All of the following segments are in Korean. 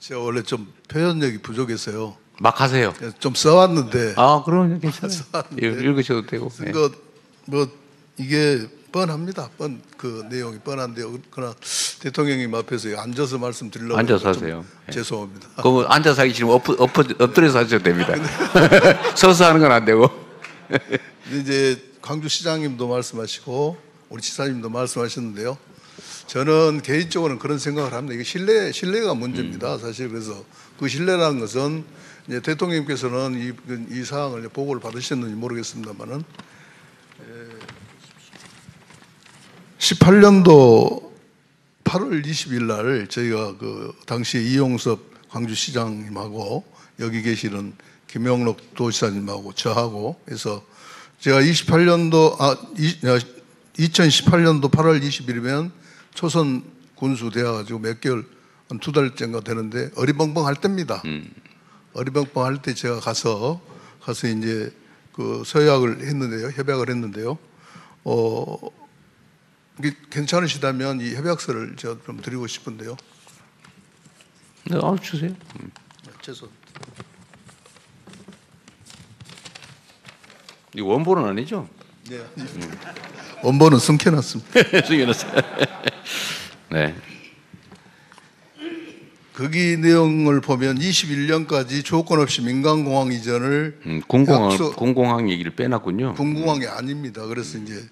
제가 원래 좀 표현력이 부족해서요. 막 하세요. 좀 써왔는데. 아, 그러면 괜찮아요. 읽으셔도 되고. 네. 이게 뻔합니다. 그 내용이 뻔한데요. 그러나 대통령님 앞에서 앉아서 말씀드리려고 앉아서 하세요. 죄송합니다. 그럼 앉아서 하기 싫으면 엎드려서 하셔도 됩니다. 서서 하는 건 안 되고. 이제 광주시장님도 말씀하시고 우리 지사님도 말씀하셨는데요. 저는 개인적으로는 그런 생각을 합니다. 이게 신뢰가 문제입니다. 사실 그래서 그 신뢰라는 것은 이제 대통령님께서는 이 사항을 보고를 받으셨는지 모르겠습니다만은 18년도 8월 20일 날 저희가 그 당시 이용섭 광주시장님하고 여기 계시는 김영록 도지사님하고 저하고 해서 제가 2018년도 8월 20일이면 초선 군수 되어가지고 몇 개월 한 2달째인가 되는데 어리벙벙할 때입니다. 어리벙벙 할 때 제가 가서 이제 그 서약을 했는데요, 협약을 했는데요. 괜찮으시다면 이 협약서를 제가 좀 드리고 싶은데요. 네, 주세요. 죄송합니다. 이 원본은 아니죠? 네. 원본은 숨겨놨습니다. 숨겨놨어요. 네. 거기 내용을 보면 21년까지 조건 없이 민간공항 이전을 공공항 얘기를 빼놨군요. 군공항이 아닙니다. 그래서 이제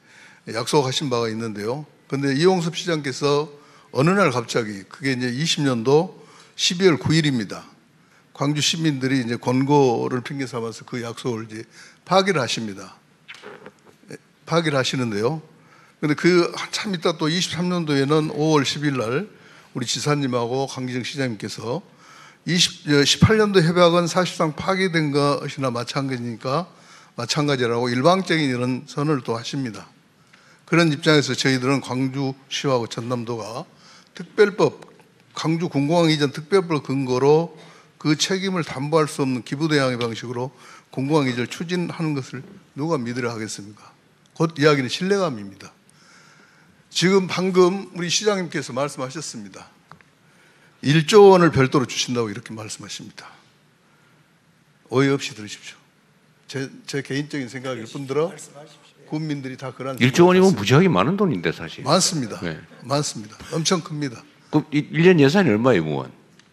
약속하신 바가 있는데요. 그런데 이용섭 시장께서 어느 날 갑자기 그게 이제 20년도 12월 9일입니다. 광주 시민들이 이제 권고를 핑계 삼아서 그 약속을 이제 파기를 하십니다. 파기를 하시는데요. 그런데 그 한참 있다 또 23년도에는 5월 10일 날 우리 지사님하고 강기정 시장님께서 18년도 협약은 사실상 파기된 것이나 마찬가지라고 일방적인 이런 선언을 또 하십니다. 그런 입장에서 저희들은 광주시하고 전남도가 특별법, 광주 군공항 이전 특별법 근거로 그 책임을 담보할 수 없는 기부대항의 방식으로 군공항 이전을 추진하는 것을 누가 믿으려 하겠습니까? 곧 이야기는 신뢰감입니다. 지금 방금 우리 시장님께서 말씀하셨습니다. 1조 원을 별도로 주신다고 이렇게 말씀하십니다. 오해 없이 들으십시오. 제 개인적인 생각일 뿐더러 국민들이 다 그런 1조 원이면 무지하게 많은 돈인데 사실. 많습니다. 네. 많습니다. 엄청 큽니다. 그럼 1년 예산이 얼마예요, 무원?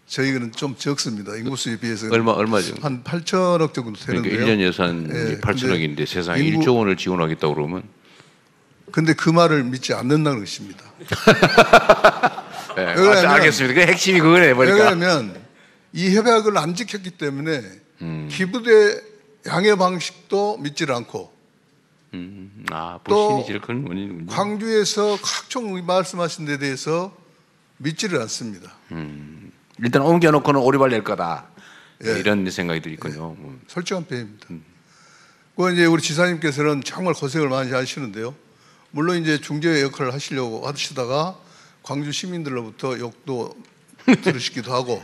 저희는 좀 적습니다. 인구수에 비해서 얼마 정도? 한 8천억 정도 되는데요. 그러니까 1년 예산이 네, 8천억인데 세상에 1조 원을 지원하겠다고 그러면 근데 그 말을 믿지 않는다는 것입니다. 네, 알겠습니다. 그 핵심이 그거네 보니까. 왜냐하면 이 협약을 안 지켰기 때문에 기부대 양해 방식도 믿지를 않고 불신이 제일 큰 원인이군요. 광주에서 각종 말씀하신 데 대해서 믿지를 않습니다. 일단 옮겨놓고는 오리발 낼 거다. 예. 이런 생각이 들있군요. 솔직한 표현입니다. 그 이제 우리 지사님께서는 정말 고생을 많이 하시는데요. 물론 이제 중재 역할을 하시려고 하시다가 광주 시민들로부터 욕도 들으시기도 하고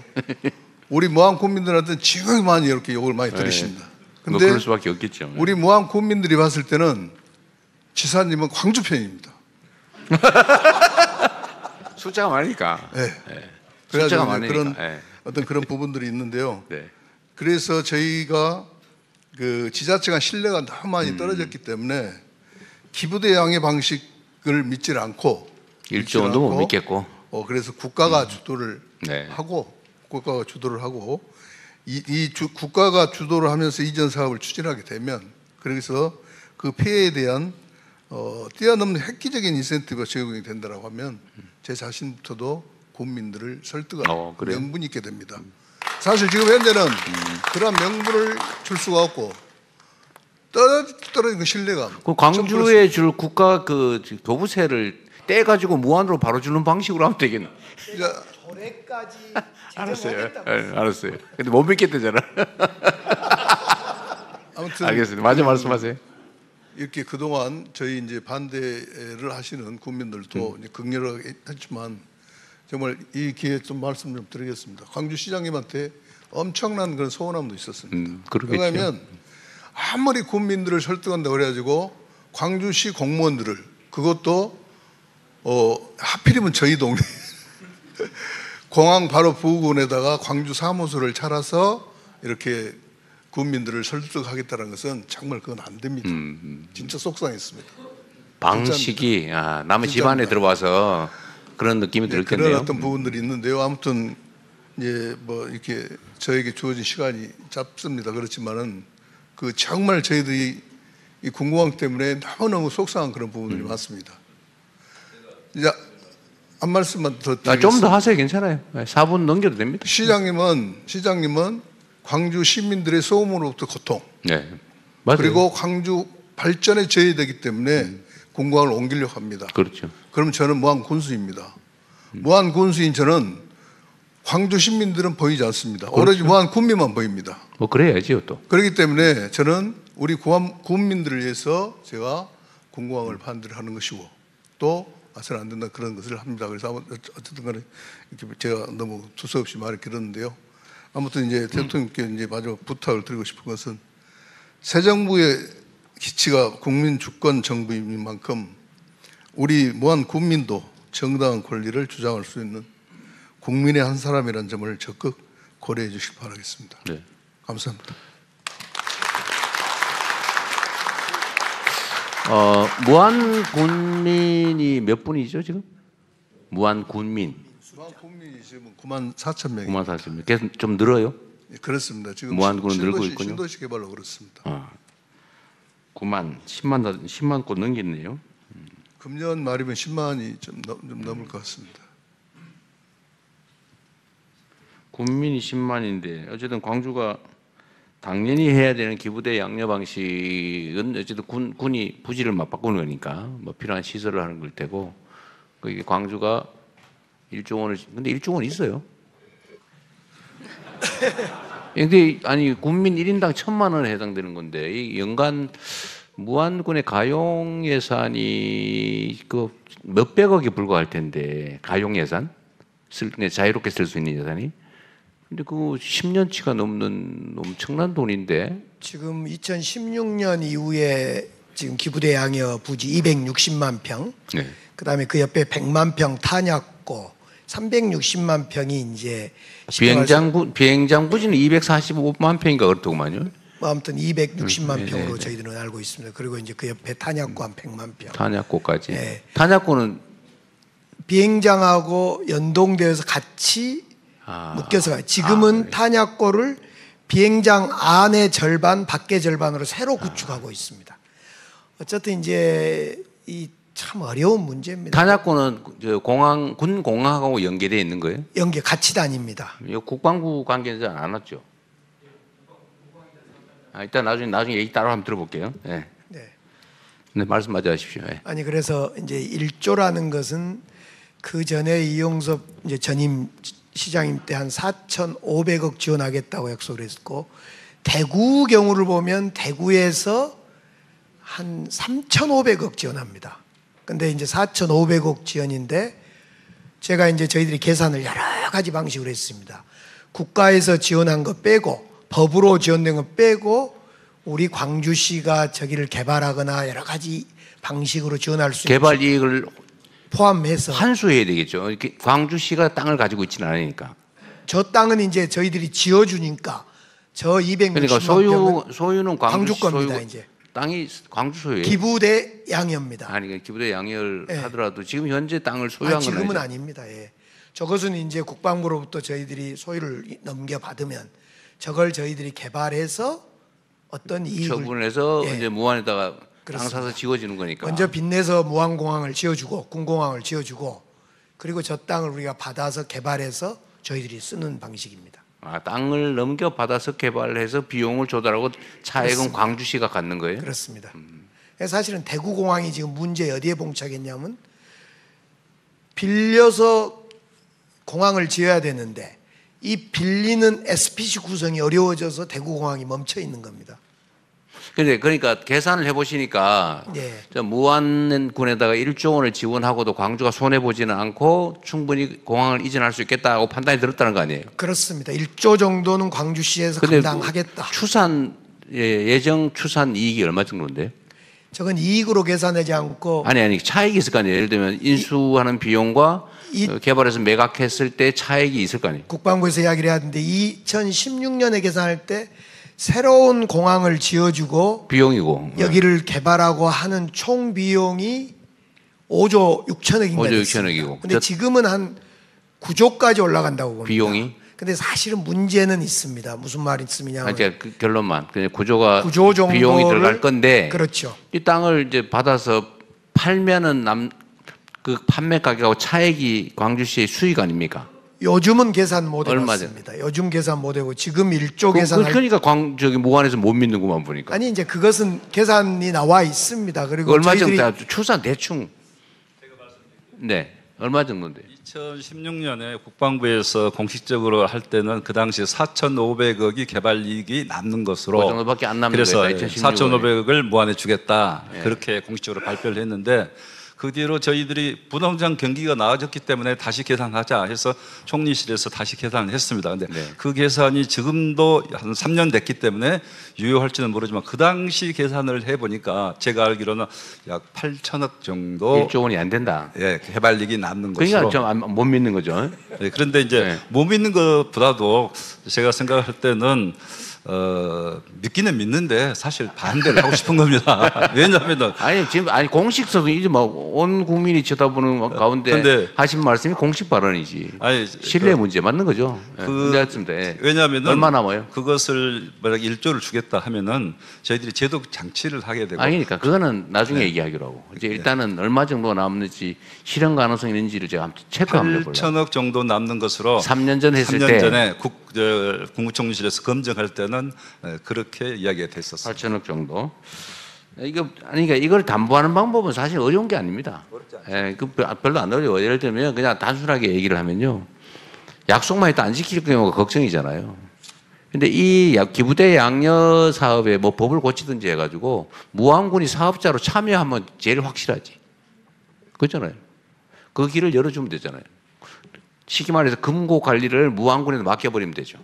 우리 무안 국민들한테는 지극히 많이 이렇게 욕을 많이 들으십니다. 근데 그럴 수밖에 없겠죠. 우리 무안 국민들이 봤을 때는 지사님은 광주 편입니다. 숫자가 많으니까. 네. 네. 그래서 많으니까. 그런 부분들이 있는데요. 네. 그래서 저희가 그 지자체가 신뢰가 너무 많이 떨어졌기 때문에 기부대 양의 방식을 믿지 않고 1조 원도 못 믿겠고. 그래서 국가가 주도를 네. 하고 국가가 주도를 하면서 이전 사업을 추진하게 되면 그래서 그 피해에 대한 뛰어넘는 획기적인 인센티브가 제공이 된다고 하면 제 자신부터도 국민들을 설득할 명분이 있게 됩니다. 사실 지금 현재는 그런 명분을 줄 수가 없고 떨어진 그 신뢰감. 그 광주에 줄 국가 그 교부세를 떼가지고 무한으로 바로 주는 방식으로 하면 되겠네. 올해까지 알았어요. 알았어요. 근데 못 믿겠대잖아. 아무튼 알겠습니다. 마저 말씀하세요. 이렇게 그동안 저희 이제 반대를 하시는 국민들도 이제 극렬하게 했지만 정말 이 기회에 좀 말씀 좀 드리겠습니다. 광주시장님한테 엄청난 그런 소원함도 있었습니다. 그러겠죠. 왜냐하면 아무리 국민들을 설득한다고 그래가지고 광주시 공무원들을 그것도 하필이면 저희 동네 공항 바로 부근에다가 광주 사무소를 차려서 이렇게 군민들을 설득하겠다는 것은 정말 그건 안 됩니다. 진짜 속상했습니다. 방식이 남의 집안에 진짜입니다. 들어와서 그런 느낌이 그런 들겠네요. 어떤 부분들이 있는데요. 아무튼 이제 뭐 이렇게 저에게 주어진 시간이 짧습니다. 그렇지만은 그 정말 저희들이 이 군공항 때문에 너무너무 속상한 그런 부분들이 많습니다. 이제 한 말씀만 더 드리겠습니다. 좀 더 하세요. 괜찮아요. 4분 넘겨도 됩니다. 시장님은 광주 시민들의 소음으로부터 고통, 네, 맞아요. 그리고 광주 발전에 저해되기 때문에 군공항을 옮기려고 합니다. 그렇죠. 그럼 저는 무한 군수입니다. 무한 군수인 저는 광주 시민들은 보이지 않습니다. 그렇죠. 오로지 무한 군민만 보입니다. 뭐 그래야지요 또. 그렇기 때문에 저는 우리 국민들을 위해서 제가 군공항을 반대를 하는 것이고 또 아서는 안 된다 그런 것을 합니다. 그래서 어쨌든 간에 이렇게 제가 너무 두서없이 말을 길었는데요. 아무튼 이제 대통령께 이제 마지막 부탁을 드리고 싶은 것은 새 정부의 기치가 국민 주권 정부인 만큼 우리 무한 국민도 정당한 권리를 주장할 수 있는 국민의 한 사람이라는 점을 적극 고려해 주시기 바라겠습니다. 네. 감사합니다. 무한 군민이 몇 분이죠 지금? 무한 군민 무한 국민이 지금 9만 4천 명이 9만 4천 명. 계속 좀 늘어요? 그렇습니다. 지금 무한군은 늘고 있군요. 신도시 개발로 그렇습니다. 10만 곳 넘겼네요. 금년 말이면 10만이 좀 넘을 것 같습니다. 군민이 10만인데 어쨌든 광주가 당연히 해야 되는 기부대 양려 방식은 어쨌든 군이 부지를 맞바꾸는 거니까 뭐 필요한 시설을 하는 걸 테고 그게 광주가 1조 원을 근데 1조 원 있어요. 근데 아니 국민 1인당 1,000만 원에 해당되는 건데 이 연간 무안군의 가용 예산이 그 몇백억에 불과할 텐데 가용 예산 자유롭게 쓸 수 있는 예산이 근데 그 10년치가 넘는 엄청난 돈인데 지금 2016년 이후에 지금 기부대 양여 부지 260만 평, 네. 그다음에 그 옆에 100만 평 탄약고 360만 평이 이제 비행장 부지는 245만 평인가 그렇더구만요. 뭐 아무튼 260만 네, 평으로 네. 저희들은 알고 있습니다. 그리고 이제 그 옆에 탄약고 한 100만 평. 탄약고까지. 네. 탄약고는 비행장하고 연동되어서 같이 묶여서 가요. 지금은 그래요? 탄약고를 비행장 안의 절반, 밖의 절반으로 새로 구축하고 있습니다. 어쨌든 이제 이 참 어려운 문제입니다. 탄약고는 군 공항하고 연계되어 있는 거예요? 연계 같이 다닙니다. 이거 국방부 관계자 안 왔죠? 일단 나중에 얘기 따로 한번 들어볼게요. 네. 네. 네, 말씀 마저 하십시오. 네. 아니 그래서 이제 1조라는 것은 그 전에 이용섭 이제 전임 시장님 때 한 4,500억 지원하겠다고 약속을 했고 대구 경우를 보면 대구에서 한 3,500억 지원합니다. 근데 이제 4,500억 지원인데 제가 이제 저희들이 계산을 여러 가지 방식으로 했습니다. 국가에서 지원한 거 빼고 법으로 지원된 거 빼고 우리 광주시가 저기를 개발하거나 여러 가지 방식으로 지원할 수 있는 개발 이익을 포함해서 환수해야 되겠죠. 이렇게 광주시가 땅을 가지고 있지는 않으니까. 저 땅은 이제 저희들이 지어주니까 저 260만 그러니까 평은 소유는 광주 광주 겁니다. 소유. 이제 땅이 광주 소유예요. 기부대 양여입니다. 아니 그러니까 기부대 양열 예. 하더라도 지금 현재 땅을 소유한 건 지금은 아니죠. 아닙니다. 예. 저것은 이제 국방부로부터 저희들이 소유를 넘겨받으면 저걸 저희들이 개발해서 어떤 이익을 처분해서 예. 이제 무안에다가 땅 그렇습니다. 사서 지어지는 거니까. 먼저 빚내서 무안공항을 지어주고 군공항을 지어주고 그리고 저 땅을 우리가 받아서 개발해서 저희들이 쓰는 방식입니다. 땅을 넘겨받아서 개발해서 비용을 조달하고 차액은 그렇습니다. 광주시가 갖는 거예요? 그렇습니다. 사실은 대구공항이 지금 문제 어디에 봉착했냐면 빌려서 공항을 지어야 되는데 이 빌리는 SPC 구성이 어려워져서 대구공항이 멈춰 있는 겁니다. 그러니까 계산을 해보시니까 예. 저 무안군에다가 1조 원을 지원하고도 광주가 손해 보지는 않고 충분히 공항을 이전할 수 있겠다고 판단이 들었다는 거 아니에요? 그렇습니다. 1조 정도는 광주시에서 근데 감당하겠다. 예정 추산 이익이 얼마 정도인데요? 저건 이익으로 계산하지 않고 아니 차익이 있을 거 아니에요. 예를 들면 인수하는 비용과 개발해서 매각했을 때 차액이 있을 거 아니에요. 국방부에서 이야기를 하는데 2016년에 계산할 때 새로운 공항을 지어주고 비용이고 여기를 개발하고 하는 총 비용이 5조 6천억인가 5조 됐습니다. 6천억이고. 근데 지금은 한 9조까지 올라간다고 봅니다. 비용이? 근데 사실은 문제는 있습니다. 무슨 말씀이냐? 아니, 그 결론만 그냥 구조가 9조 정도를 비용이 들어갈 건데 그렇죠. 이 땅을 이제 받아서 팔면은 그 판매 가격하고 차액이 광주시의 수익 아닙니까? 요즘은 계산 못 얼마죠? 해봤습니다. 요즘 계산 못 하고 지금 1조 계산할 그러니까 저기 무안에서 못 믿는구만 보니까. 아니 이제 그것은 계산이 나와 있습니다. 그리고 얼마 정도 저희들이 추산 대충. 네, 얼마 정도인데? 2016년에 국방부에서 공식적으로 할 때는 그 당시 4,500억이 개발 이익이 남는 것으로 그 정도밖에 안 남는 그래서 거예요, 2016 년에. 4,500억을 무한해 주겠다 예. 그렇게 공식적으로 발표를 했는데 그 뒤로 저희들이 부동산 경기가 나아졌기 때문에 다시 계산하자 해서 총리실에서 다시 계산을 했습니다. 근데 네. 그 계산이 지금도 한 3년 됐기 때문에 유효할지는 모르지만 그 당시 계산을 해보니까 제가 알기로는 약 8천억 정도 1조 원이 안 된다. 예, 개발이익이 남는 그러니까 것으로. 좀 못 믿는 거죠. 네, 그런데 이제 네. 못 믿는 것보다도 제가 생각할 때는 믿기는 믿는데 사실 반대를 하고 싶은 겁니다. 왜냐하면은 아니 지금 공식적으로 이제 뭐 온 국민이 쳐다보는 가운데 근데- 하신 말씀이 공식 발언이지. 아니 신뢰 문제 맞는 거죠. 예, 그- 문제 같습니다. 예. 왜냐하면은 얼마 남아요? 그것을 만약 1조를 주겠다 하면은 저희들이 제도 장치를 하게 되고 아니 그러니까 그거는 나중에 네. 얘기하기로 하고 이제 일단은 얼마 정도 남는지 실현 가능성이 있는지를 제가 한번 체크 한번 해볼래요. 8천억 정도 남는 것으로 3년 전 했을 3년 때 전에 국무총리실에서 검증할 때는 그렇게 이야기가 됐었어요. 8천억 정도. 그러니까 이걸 담보하는 방법은 사실 어려운 게 아닙니다. 예, 그 별로 안 어려워. 예를 들면 그냥 단순하게 얘기를 하면요, 약속만 해도 안 지킬 경우가 걱정이잖아요. 근데 이 기부대 양녀 사업에 뭐 법을 고치든지 해가지고 무안군이 사업자로 참여하면 제일 확실하지. 그렇잖아요. 그 길을 열어주면 되잖아요. 쉽게 말해서 금고 관리를 무안군에 맡겨버리면 되죠.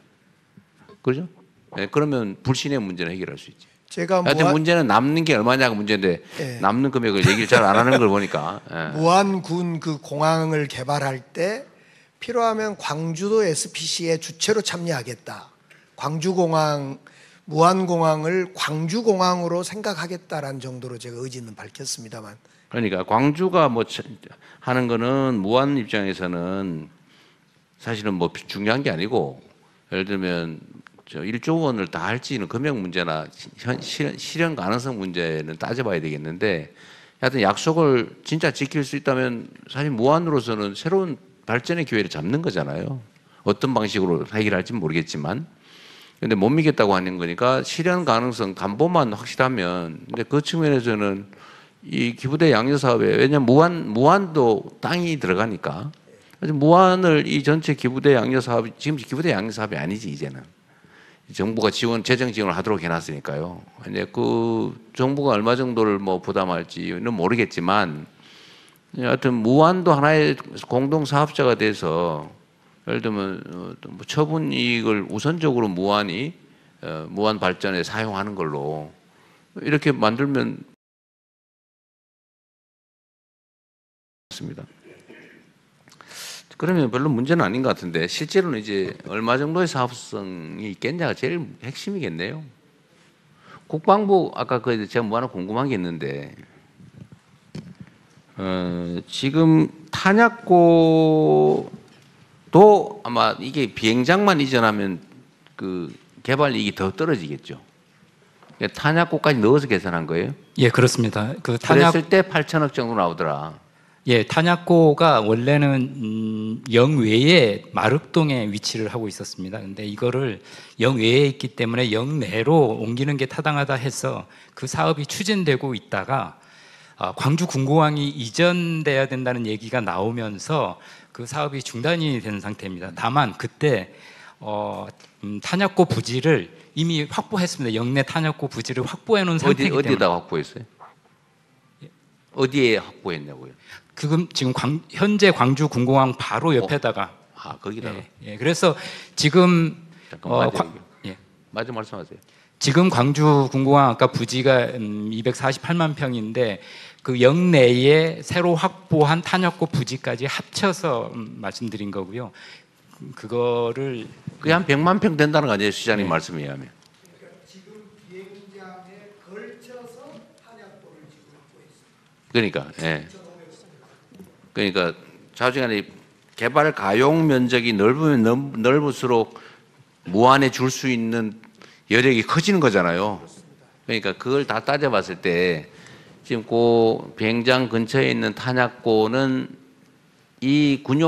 그렇죠? 예, 그러면 불신의 문제는 해결할 수 있지. 제가 하여튼 문제는 남는 게 얼마냐가 문제인데 예. 남는 금액을 얘기를 잘 안 하는 걸 보니까 예. 무안군 그 공항을 개발할 때 필요하면 광주도 SPC의 주체로 참여하겠다. 광주공항, 무안공항을 광주공항으로 생각하겠다라는 정도로 제가 의지는 밝혔습니다만 그러니까 광주가 뭐 하는 거는 무안 입장에서는 사실은 뭐 중요한 게 아니고 예를 들면 1조 원을 다 할지는 금액 문제나 실현 가능성 문제는 따져봐야 되겠는데 하여튼 약속을 진짜 지킬 수 있다면 사실 무안으로서는 새로운 발전의 기회를 잡는 거잖아요. 어떤 방식으로 해결할지는 모르겠지만 근데 못 믿겠다고 하는 거니까 실현 가능성 담보만 확실하면 근데 그 측면에서는 이 기부대 양녀 사업에 왜냐면 무안도 땅이 들어가니까 그래서 무안을 이 전체 기부대 양녀 사업이 지금 기부대 양녀 사업이 아니지 이제는 정부가 재정 지원을 하도록 해놨으니까요. 이제 그 정부가 얼마 정도를 뭐 부담할지는 모르겠지만 하여튼 무안도 하나의 공동 사업자가 돼서 예를 들면 뭐 처분 이익을 우선적으로 무안이 무안 발전에 사용하는 걸로 이렇게 만들면 습니다. 그러면 별로 문제는 아닌 것 같은데 실제로는 이제 얼마 정도의 사업성이 있겠냐가 제일 핵심이겠네요. 국방부 아까 그 제가 뭐 하나 궁금한 게 있는데 지금 탄약고도 아마 이게 비행장만 이전하면 그 개발 이익이 더 떨어지겠죠. 탄약고까지 넣어서 계산한 거예요? 예, 그렇습니다. 그 탄약 그랬을 때 8천억 정도 나오더라. 예, 탄약고가 원래는 영외에 마륵동에 위치를 하고 있었습니다. 근데 이거를 영외에 있기 때문에 영내로 옮기는 게 타당하다 해서 그 사업이 추진되고 있다가 광주 군공항이 이전돼야 된다는 얘기가 나오면서 그 사업이 중단이 된 상태입니다. 다만 그때 탄약고 부지를 이미 확보했습니다. 영내 탄약고 부지를 확보해 놓은 상태이기 때문에 어디에다가 확보했어요? 어디에 확보했냐고요? 지금 현재 광주 군공항 바로 옆에다가 거기다가. 예, 그래서 지금 잠깐만 예. 맞아 말씀하세요. 지금 광주 군공항 아까 부지가 248만 평인데 그 영내에 새로 확보한 탄약고 부지까지 합쳐서 말씀드린 거고요. 그거를 그게 한 100만 평 된다는 거 아니에요, 시장님 말씀에 의하면. 지금 비행장에 걸쳐서 탄약고를 지금 갖고 있습니다. 그러니까, 예. 그러니까 좌우지간에 개발 가용 면적이 넓으면 넓을수록 무한에 줄 수 있는 여력이 커지는 거잖아요. 그러니까 그걸 다 따져봤을 때 지금 그 비행장 근처에 있는 탄약고는 이 군용